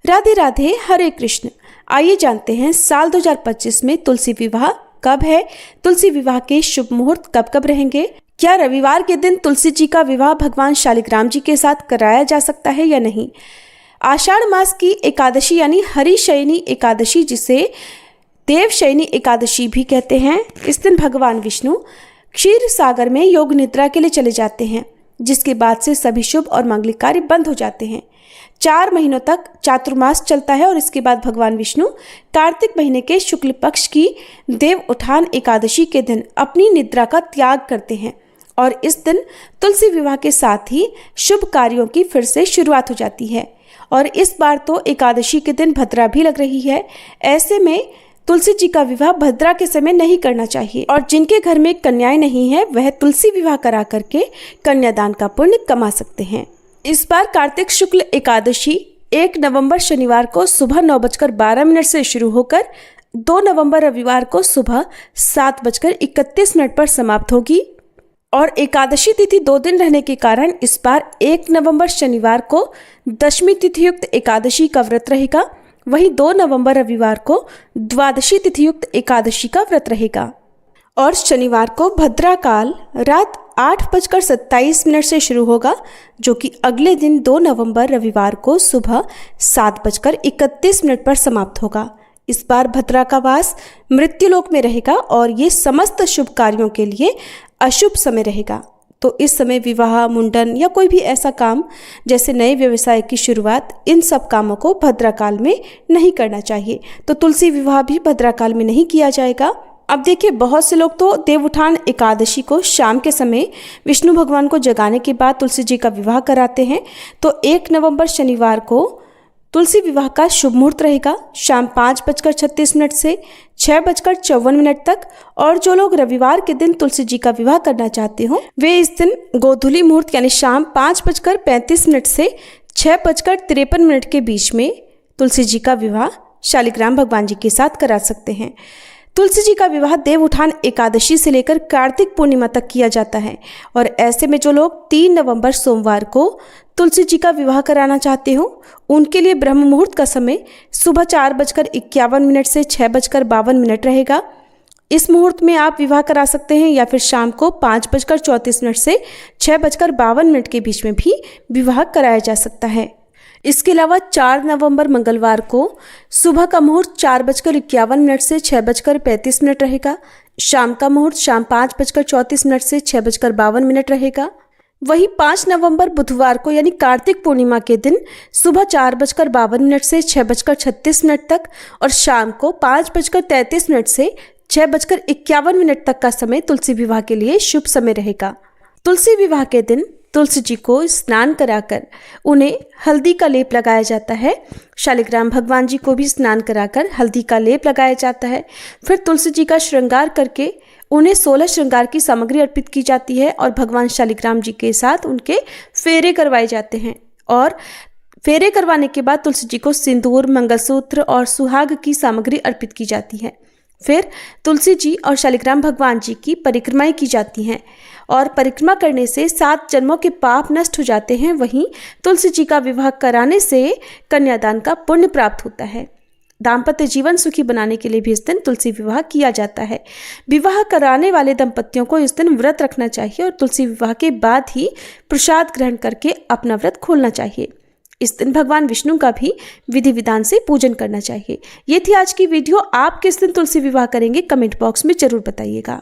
राधे राधे, हरे कृष्ण। आइए जानते हैं साल 2025 में तुलसी विवाह कब है, तुलसी विवाह के शुभ मुहूर्त कब कब रहेंगे, क्या रविवार के दिन तुलसी जी का विवाह भगवान शालिग्राम जी के साथ कराया जा सकता है या नहीं। आषाढ़ मास की एकादशी यानी हरिशयनी एकादशी, जिसे देवशयनी एकादशी भी कहते हैं, इस दिन भगवान विष्णु क्षीर सागर में योग निद्रा के लिए चले जाते हैं, जिसके बाद से सभी शुभ और मांगलिक कार्य बंद हो जाते हैं। 4 महीनों तक चातुर्मास चलता है और इसके बाद भगवान विष्णु कार्तिक महीने के शुक्ल पक्ष की देव उठान एकादशी के दिन अपनी निद्रा का त्याग करते हैं और इस दिन तुलसी विवाह के साथ ही शुभ कार्यों की फिर से शुरुआत हो जाती है। और इस बार तो एकादशी के दिन भद्रा भी लग रही है। ऐसे में तुलसी जी का विवाह भद्रा के समय नहीं करना चाहिए और जिनके घर में कन्याएं नहीं है वह तुलसी विवाह करा करके कन्यादान का पुण्य कमा सकते हैं। इस बार कार्तिक शुक्ल एकादशी 1 नवंबर शनिवार को सुबह 9:12 से शुरू होकर 2 नवंबर रविवार को सुबह 7:31 पर समाप्त होगी और एकादशी तिथि 2 दिन रहने के कारण इस बार 1 नवंबर शनिवार को दशमी तिथि युक्त एकादशी का व्रत रहेगा, वहीं 2 नवंबर रविवार को द्वादशी तिथि युक्त एकादशी का व्रत रहेगा और शनिवार को भद्रा काल रात 8:27 से शुरू होगा, जो कि अगले दिन 2 नवंबर रविवार को सुबह 7:31 पर समाप्त होगा। इस बार भद्रा का वास मृत्युलोक में रहेगा और ये समस्त शुभ कार्यों के लिए अशुभ समय रहेगा। तो इस समय विवाह, मुंडन या कोई भी ऐसा काम जैसे नए व्यवसाय की शुरुआत, इन सब कामों को भद्रा काल में नहीं करना चाहिए। तो तुलसी विवाह भी भद्रा काल में नहीं किया जाएगा। अब देखिए, बहुत से लोग तो देवउठान एकादशी को शाम के समय विष्णु भगवान को जगाने के बाद तुलसी जी का विवाह कराते हैं। तो 1 नवंबर शनिवार को तुलसी विवाह का शुभ मुहूर्त रहेगा शाम 5:36 से 6:54 तक। और जो लोग रविवार के दिन तुलसी जी का विवाह करना चाहते हो वे इस दिन गोधूली मुहूर्त यानी शाम 5:35 से 6:53 के बीच में तुलसी जी का विवाह शालिग्राम भगवान जी के साथ करा सकते हैं। तुलसी जी का विवाह देव उठान एकादशी से लेकर कार्तिक पूर्णिमा तक किया जाता है और ऐसे में जो लोग 3 नवंबर सोमवार को तुलसी जी का विवाह कराना चाहते हो उनके लिए ब्रह्म मुहूर्त का समय सुबह 4:51 से 6:52 रहेगा। इस मुहूर्त में आप विवाह करा सकते हैं या फिर शाम को 5:34 से 6:52 के बीच में भी विवाह कराया जा सकता है। इसके अलावा 4 नवंबर मंगलवार को सुबह का मुहूर्त 4:51 से 6:35 रहेगा। शाम का मुहूर्त शाम 5:34 से 6:52 रहेगा। वहीं 5 नवंबर बुधवार को यानी कार्तिक पूर्णिमा के दिन सुबह 4:52 से 6:36 तक और शाम को 5:33 से 6:51 तक का समय तुलसी विवाह के लिए शुभ समय रहेगा। तुलसी विवाह के दिन तुलसी जी को स्नान कराकर उन्हें हल्दी का लेप लगाया जाता है। शालिग्राम भगवान जी को भी स्नान कराकर हल्दी का लेप लगाया जाता है। फिर तुलसी जी का श्रृंगार करके उन्हें 16 श्रृंगार की सामग्री अर्पित की जाती है और भगवान शालिग्राम जी के साथ उनके फेरे करवाए जाते हैं। और फेरे करवाने के बाद तुलसी जी को सिंदूर, मंगलसूत्र और सुहाग की सामग्री अर्पित की जाती है। फिर तुलसी जी और शालिग्राम भगवान जी की परिक्रमाएं की जाती हैं और परिक्रमा करने से 7 जन्मों के पाप नष्ट हो जाते हैं। वहीं तुलसी जी का विवाह कराने से कन्यादान का पुण्य प्राप्त होता है। दाम्पत्य जीवन सुखी बनाने के लिए भी इस दिन तुलसी विवाह किया जाता है। विवाह कराने वाले दंपतियों को इस दिन व्रत रखना चाहिए और तुलसी विवाह के बाद ही प्रसाद ग्रहण करके अपना व्रत खोलना चाहिए। इस दिन भगवान विष्णु का भी विधि विधान से पूजन करना चाहिए। ये थी आज की वीडियो। आप किस दिन तुलसी विवाह करेंगे कमेंट बॉक्स में जरूर बताइएगा।